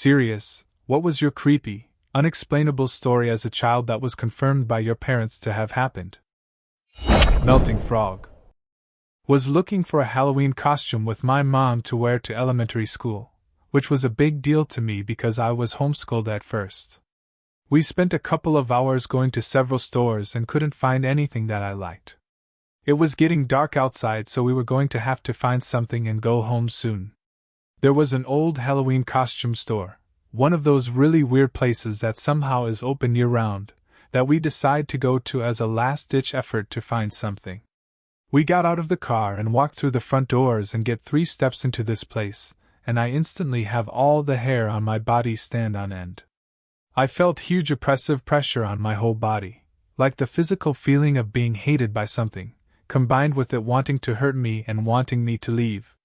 Serious, what was your creepy, unexplainable story as a child that was confirmed by your parents to have happened? Melting frog. Was looking for a Halloween costume with my mom to wear to elementary school, which was a big deal to me because I was homeschooled at first. We spent a couple of hours going to several stores and couldn't find anything that I liked. It was getting dark outside, so we were going to have to find something and go home soon. There was an old Halloween costume store, one of those really weird places that somehow is open year-round, that we decide to go to as a last-ditch effort to find something. We got out of the car and walked through the front doors and get 3 steps into this place, and I instantly have all the hair on my body stand on end. I felt huge oppressive pressure on my whole body, like the physical feeling of being hated by something, combined with it wanting to hurt me and wanting me to leave.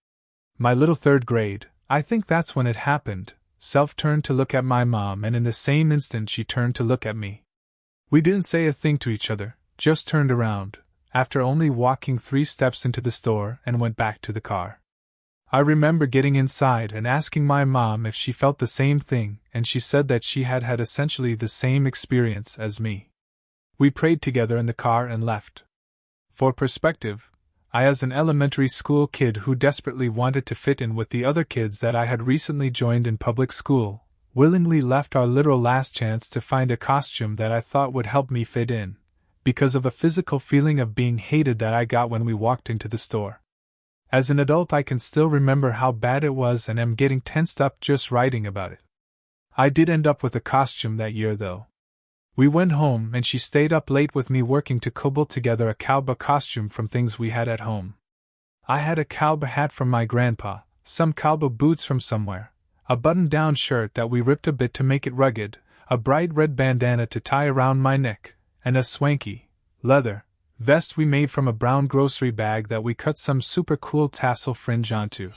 My little 3rd grade, I think that's when it happened, self turned to look at my mom, and in the same instant she turned to look at me. We didn't say a thing to each other, just turned around, after only walking 3 steps into the store, and went back to the car. I remember getting inside and asking my mom if she felt the same thing, and she said that she had had essentially the same experience as me. We prayed together in the car and left. For perspective, I, as an elementary school kid who desperately wanted to fit in with the other kids that I had recently joined in public school, willingly left our literal last chance to find a costume that I thought would help me fit in, because of a physical feeling of being hated that I got when we walked into the store. As an adult, I can still remember how bad it was and am getting tensed up just writing about it. I did end up with a costume that year, though. We went home and she stayed up late with me working to cobble together a cowboy costume from things we had at home. I had a cowboy hat from my grandpa, some cowboy boots from somewhere, a button-down shirt that we ripped a bit to make it rugged, a bright red bandana to tie around my neck, and a swanky, leather, vest we made from a brown grocery bag that we cut some super cool tassel fringe onto.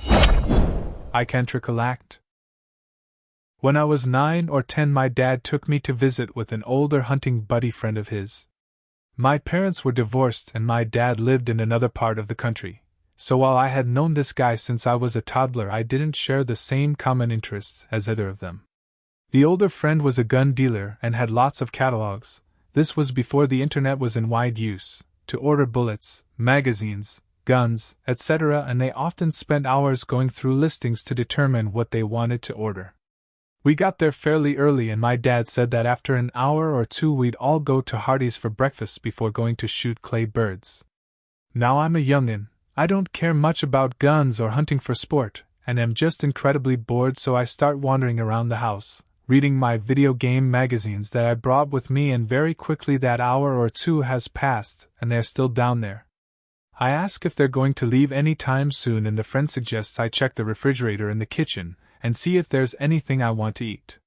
I can't recollect. When I was 9 or 10, my dad took me to visit with an older hunting buddy friend of his. My parents were divorced and my dad lived in another part of the country, so while I had known this guy since I was a toddler, I didn't share the same common interests as either of them. The older friend was a gun dealer and had lots of catalogs. This was before the internet was in wide use, to order bullets, magazines, guns, etc., and they often spent hours going through listings to determine what they wanted to order. We got there fairly early and my dad said that after an hour or 2 we'd all go to Hardee's for breakfast before going to shoot clay birds. Now I'm a youngin', I don't care much about guns or hunting for sport, and am just incredibly bored, so I start wandering around the house, reading my video game magazines that I brought with me, and very quickly that hour or 2 has passed and they're still down there. I ask if they're going to leave any time soon and the friend suggests I check the refrigerator in the kitchen and see if there's anything I want to eat.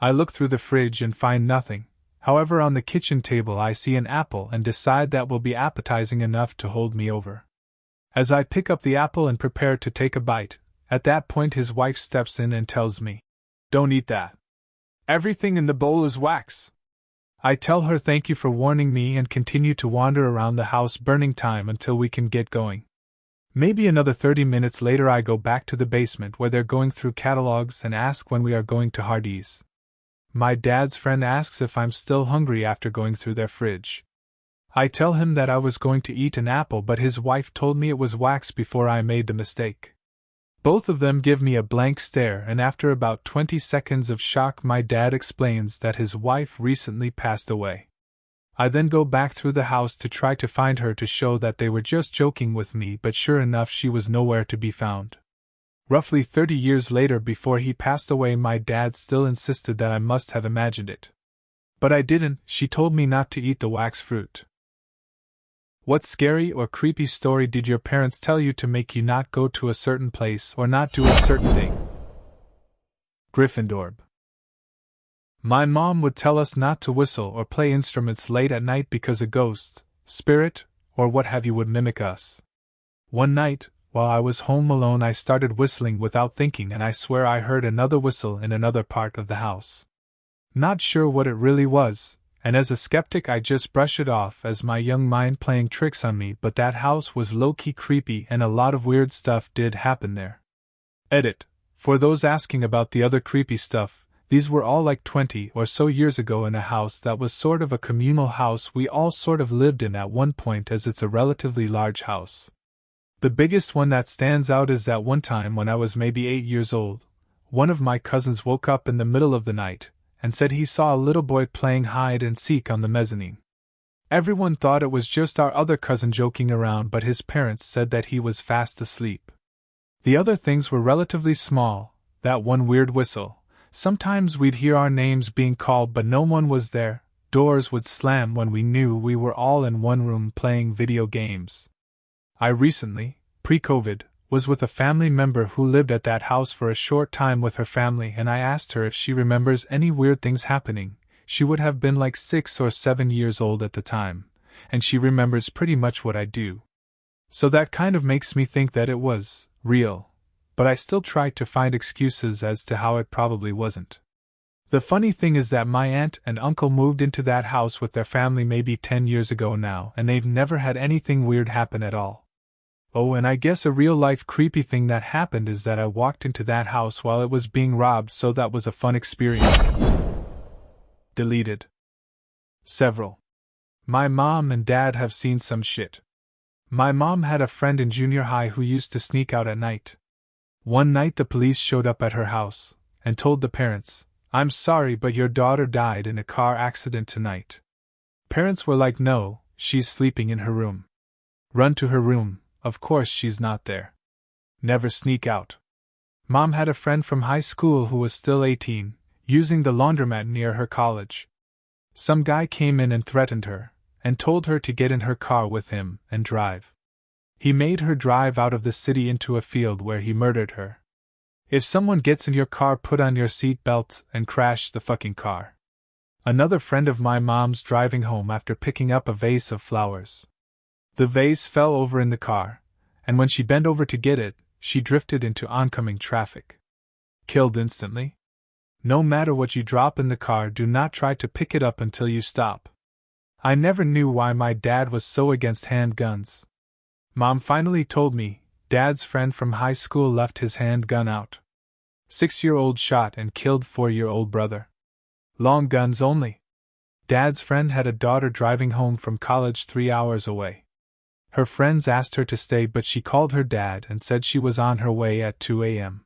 I look through the fridge and find nothing. However, on the kitchen table I see an apple and decide that will be appetizing enough to hold me over. As I pick up the apple and prepare to take a bite, at that point his wife steps in and tells me, "Don't eat that. Everything in the bowl is wax." I tell her thank you for warning me and continue to wander around the house, burning time until we can get going. Maybe another 30 minutes later I go back to the basement where they're going through catalogs and ask when we are going to Hardee's. My dad's friend asks if I'm still hungry after going through their fridge. I tell him that I was going to eat an apple, but his wife told me it was wax before I made the mistake. Both of them give me a blank stare, and after about 20 seconds of shock my dad explains that his wife recently passed away. I then go back through the house to try to find her to show that they were just joking with me, but sure enough she was nowhere to be found. Roughly 30 years later, before he passed away, my dad still insisted that I must have imagined it. But I didn't. She told me not to eat the wax fruit. What scary or creepy story did your parents tell you to make you not go to a certain place or not do a certain thing? Gryffindor. My mom would tell us not to whistle or play instruments late at night because a ghost, spirit, or what have you would mimic us. One night, while I was home alone, I started whistling without thinking, and I swear I heard another whistle in another part of the house. Not sure what it really was, and as a skeptic I just brush it off as my young mind playing tricks on me, but that house was low-key creepy and a lot of weird stuff did happen there. Edit. For those asking about the other creepy stuff, these were all like 20 or so years ago in a house that was sort of a communal house we all sort of lived in at one point, as it's a relatively large house. The biggest one that stands out is that one time when I was maybe 8 years old, one of my cousins woke up in the middle of the night and said he saw a little boy playing hide and seek on the mezzanine. Everyone thought it was just our other cousin joking around, but his parents said that he was fast asleep. The other things were relatively small, that one weird whistle. Sometimes we'd hear our names being called but no one was there. Doors would slam when we knew we were all in one room playing video games. I recently, pre-COVID, was with a family member who lived at that house for a short time with her family, and I asked her if she remembers any weird things happening. She would have been like 6 or 7 years old at the time, and she remembers pretty much what I do. So that kind of makes me think that it was real, but I still try to find excuses as to how it probably wasn't. The funny thing is that my aunt and uncle moved into that house with their family maybe 10 years ago now, and they've never had anything weird happen at all. Oh, and I guess a real-life creepy thing that happened is that I walked into that house while it was being robbed, so that was a fun experience. Deleted. Several. My mom and dad have seen some shit. My mom had a friend in junior high who used to sneak out at night. One night the police showed up at her house and told the parents, "I'm sorry, but your daughter died in a car accident tonight." Parents were like, "No, she's sleeping in her room." Run to her room. Of course she's not there. Never sneak out. Mom had a friend from high school who was still 18, using the laundromat near her college. Some guy came in and threatened her, and told her to get in her car with him and drive. He made her drive out of the city into a field where he murdered her. If someone gets in your car, put on your seat belt and crash the fucking car. Another friend of my mom's driving home after picking up a vase of flowers. The vase fell over in the car, and when she bent over to get it, she drifted into oncoming traffic. Killed instantly? No matter what you drop in the car, do not try to pick it up until you stop. I never knew why my dad was so against handguns. Mom finally told me, Dad's friend from high school left his handgun out. 6-year-old shot and killed 4-year-old brother. Long guns only. Dad's friend had a daughter driving home from college 3 hours away. Her friends asked her to stay, but she called her dad and said she was on her way at 2 a.m.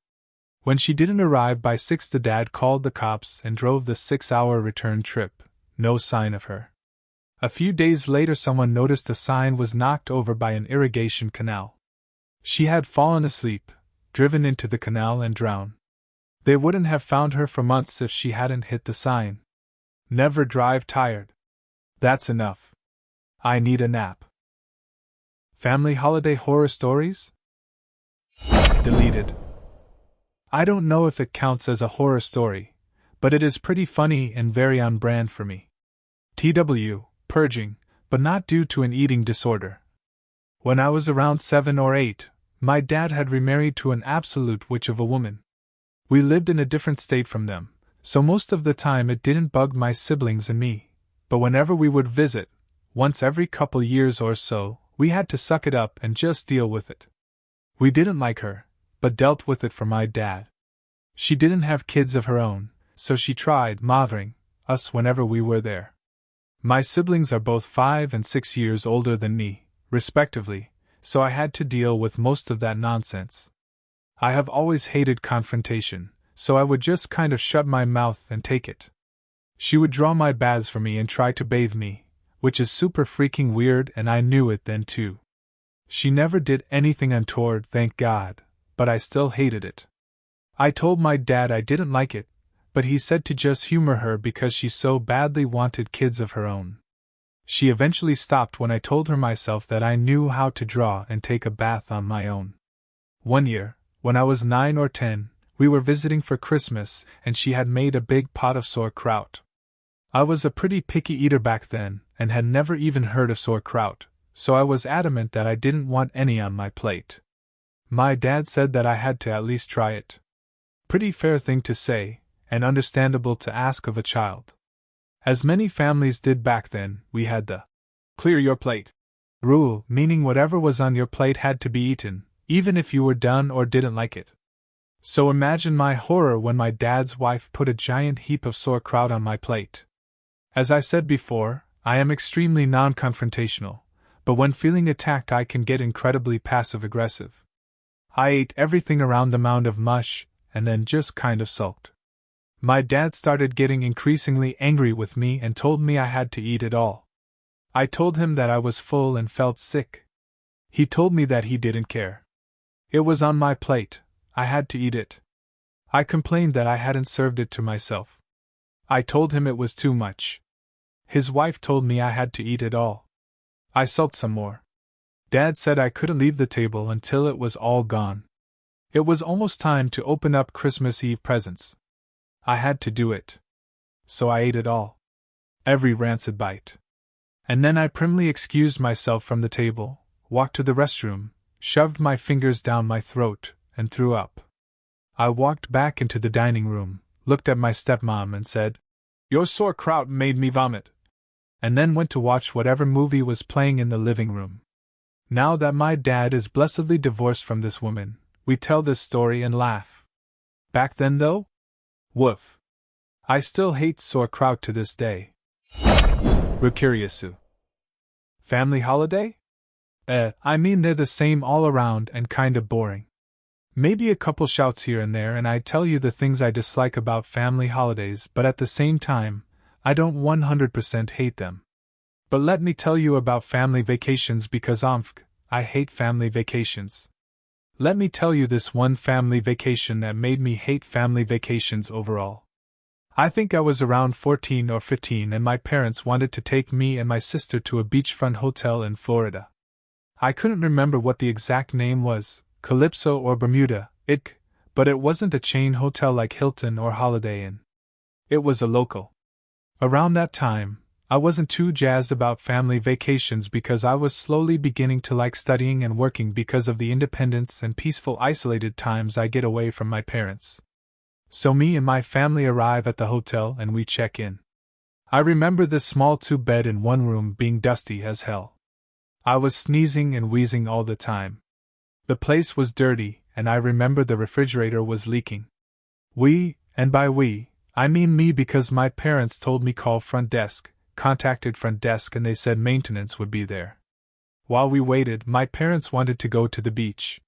When she didn't arrive by 6, the dad called the cops and drove the 6-hour return trip. No sign of her. A few days later, someone noticed a sign was knocked over by an irrigation canal. She had fallen asleep, driven into the canal and drowned. They wouldn't have found her for months if she hadn't hit the sign. Never drive tired. That's enough. I need a nap. Family holiday horror stories? Deleted. I don't know if it counts as a horror story, but it is pretty funny and very on brand for me. TW, purging, but not due to an eating disorder. When I was around 7 or 8, my dad had remarried to an absolute witch of a woman. We lived in a different state from them, so most of the time it didn't bug my siblings and me, but whenever we would visit, once every couple years or so, we had to suck it up and just deal with it. We didn't like her, but dealt with it for my dad. She didn't have kids of her own, so she tried mothering us whenever we were there. My siblings are both 5 and 6 years older than me, respectively, so I had to deal with most of that nonsense. I have always hated confrontation, so I would just kind of shut my mouth and take it. She would draw my baths for me and try to bathe me, which is super freaking weird, and I knew it then too. She never did anything untoward, thank God, but I still hated it. I told my dad I didn't like it, but he said to just humor her because she so badly wanted kids of her own. She eventually stopped when I told her myself that I knew how to draw and take a bath on my own. One year, when I was 9 or 10, we were visiting for Christmas and she had made a big pot of sauerkraut. I was a pretty picky eater back then and had never even heard of sauerkraut, so I was adamant that I didn't want any on my plate. My dad said that I had to at least try it. Pretty fair thing to say, and understandable to ask of a child. As many families did back then, we had the clear your plate rule, meaning whatever was on your plate had to be eaten, even if you were done or didn't like it. So imagine my horror when my dad's wife put a giant heap of sauerkraut on my plate. As I said before, I am extremely non-confrontational, but when feeling attacked I can get incredibly passive-aggressive. I ate everything around the mound of mush, and then just kind of sulked. My dad started getting increasingly angry with me and told me I had to eat it all. I told him that I was full and felt sick. He told me that he didn't care. It was on my plate, I had to eat it. I complained that I hadn't served it to myself. I told him it was too much. His wife told me I had to eat it all. I sulked some more. Dad said I couldn't leave the table until it was all gone. It was almost time to open up Christmas Eve presents. I had to do it. So I ate it all. Every rancid bite. And then I primly excused myself from the table, walked to the restroom, shoved my fingers down my throat, and threw up. I walked back into the dining room, looked at my stepmom and said, "Your sauerkraut made me vomit," and then went to watch whatever movie was playing in the living room. Now that my dad is blessedly divorced from this woman, we tell this story and laugh. Back then though? Woof. I still hate sauerkraut to this day. Rukuriyasu. Family holiday? I mean they're the same all around and kinda boring. Maybe a couple shouts here and there and I tell you the things I dislike about family holidays, but at the same time, I don't 100% hate them. But let me tell you about family vacations because I hate family vacations. Let me tell you this one family vacation that made me hate family vacations overall. I think I was around 14 or 15 and my parents wanted to take me and my sister to a beachfront hotel in Florida. I couldn't remember what the exact name was, Calypso or Bermuda, but it wasn't a chain hotel like Hilton or Holiday Inn. It was a local. Around that time, I wasn't too jazzed about family vacations because I was slowly beginning to like studying and working because of the independence and peaceful isolated times I get away from my parents. So me and my family arrive at the hotel and we check in. I remember this small two-bed in one room being dusty as hell. I was sneezing and wheezing all the time. The place was dirty, and I remember the refrigerator was leaking. We, and by we, I mean me because my parents told me call front desk, contacted front desk and they said maintenance would be there. While we waited, my parents wanted to go to the beach.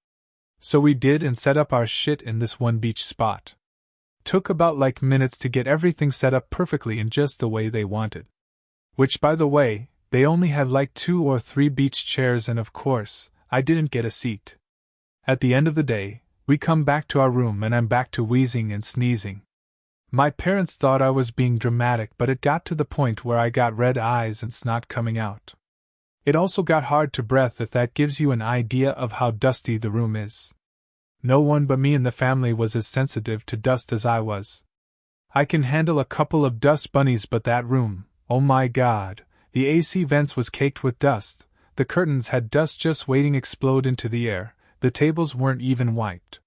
So we did and set up our shit in this one beach spot. Took about minutes to get everything set up perfectly in just the way they wanted. Which by the way, they only had 2 or 3 beach chairs and of course, I didn't get a seat. At the end of the day, we come back to our room and I'm back to wheezing and sneezing. My parents thought I was being dramatic, but it got to the point where I got red eyes and snot coming out. It also got hard to breathe, if that gives you an idea of how dusty the room is. No one but me in the family was as sensitive to dust as I was. I can handle a couple of dust bunnies, but that room, oh my god, the AC vents was caked with dust, the curtains had dust just waiting to explode into the air, the tables weren't even wiped.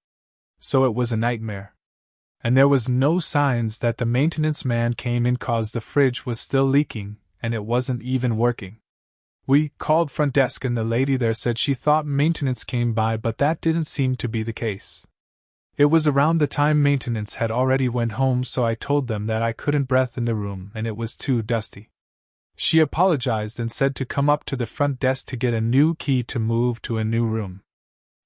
So it was a nightmare. And there was no signs that the maintenance man came in cause the fridge was still leaking, and it wasn't even working. We called front desk and the lady there said she thought maintenance came by, but that didn't seem to be the case. It was around the time maintenance had already went home, so I told them that I couldn't breathe in the room and it was too dusty. She apologized and said to come up to the front desk to get a new key to move to a new room.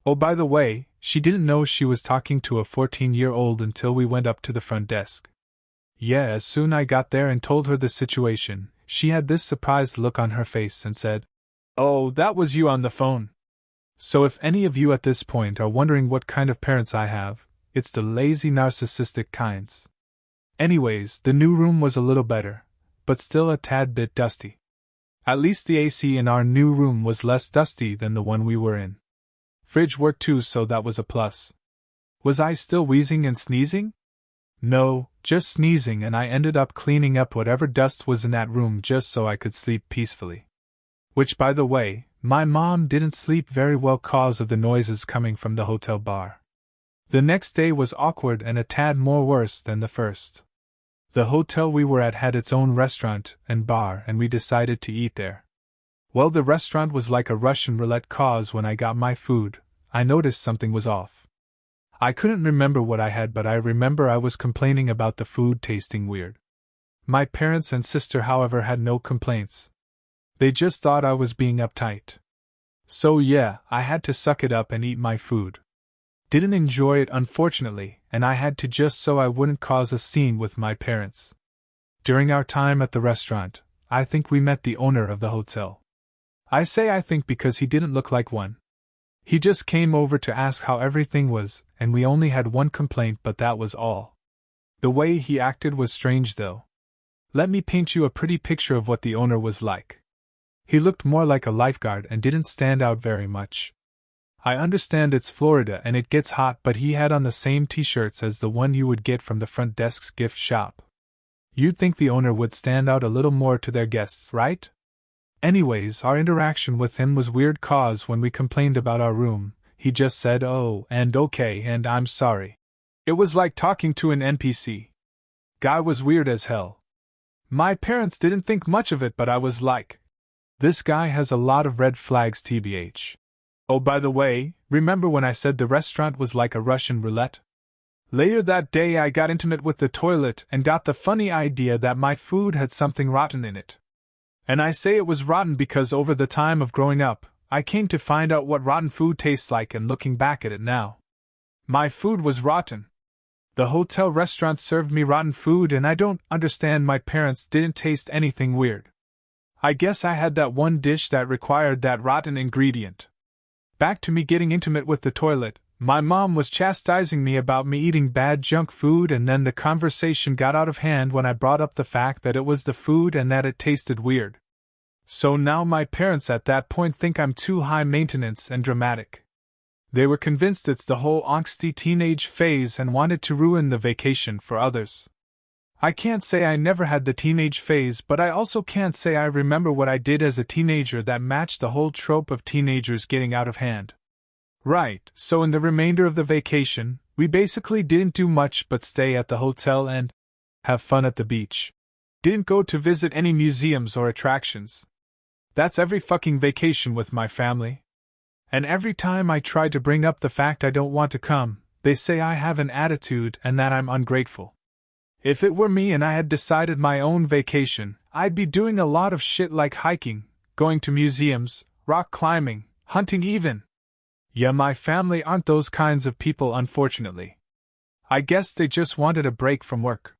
Oh, by the way, she didn't know she was talking to a 14-year-old until we went up to the front desk. Yeah, as soon I got there and told her the situation, she had this surprised look on her face and said, "Oh, that was you on the phone." So if any of you at this point are wondering what kind of parents I have, it's the lazy narcissistic kinds. Anyways, the new room was a little better, but still a tad bit dusty. At least the AC in our new room was less dusty than the one we were in. Fridge worked too, so that was a plus. Was I still wheezing and sneezing? No, just sneezing, and I ended up cleaning up whatever dust was in that room just so I could sleep peacefully. Which, by the way, my mom didn't sleep very well cause of the noises coming from the hotel bar. The next day was awkward and a tad more worse than the first. The hotel we were at had its own restaurant and bar and we decided to eat there. Well, the restaurant was like a Russian roulette cause when I got my food, I noticed something was off. I couldn't remember what I had, but I remember I was complaining about the food tasting weird. My parents and sister, however, had no complaints. They just thought I was being uptight. So yeah, I had to suck it up and eat my food. Didn't enjoy it, unfortunately, and I had to just so I wouldn't cause a scene with my parents. During our time at the restaurant, I think we met the owner of the hotel. I say I think because he didn't look like one. He just came over to ask how everything was, and we only had one complaint, but that was all. The way he acted was strange though. Let me paint you a pretty picture of what the owner was like. He looked more like a lifeguard and didn't stand out very much. I understand it's Florida and it gets hot, but he had on the same t-shirts as the one you would get from the front desk's gift shop. You'd think the owner would stand out a little more to their guests, right? Anyways, our interaction with him was weird, cause when we complained about our room, he just said oh, and okay, and I'm sorry. It was like talking to an NPC. Guy was weird as hell. My parents didn't think much of it, but I was like, this guy has a lot of red flags, tbh. Oh, by the way, remember when I said the restaurant was like a Russian roulette? Later that day I got intimate with the toilet and got the funny idea that my food had something rotten in it. And I say it was rotten because over the time of growing up, I came to find out what rotten food tastes like, and looking back at it now, my food was rotten. The hotel restaurant served me rotten food, and I don't understand my parents didn't taste anything weird. I guess I had that one dish that required that rotten ingredient. Back to me getting intimate with the toilet. My mom was chastising me about me eating bad junk food, and then the conversation got out of hand when I brought up the fact that it was the food and that it tasted weird. So now my parents at that point think I'm too high maintenance and dramatic. They were convinced it's the whole angsty teenage phase and wanted to ruin the vacation for others. I can't say I never had the teenage phase, but I also can't say I remember what I did as a teenager that matched the whole trope of teenagers getting out of hand. Right, so in the remainder of the vacation, we basically didn't do much but stay at the hotel and have fun at the beach. Didn't go to visit any museums or attractions. That's every fucking vacation with my family. And every time I try to bring up the fact I don't want to come, they say I have an attitude and that I'm ungrateful. If it were me and I had decided my own vacation, I'd be doing a lot of shit like hiking, going to museums, rock climbing, hunting even. Yeah, my family aren't those kinds of people, unfortunately. I guess they just wanted a break from work.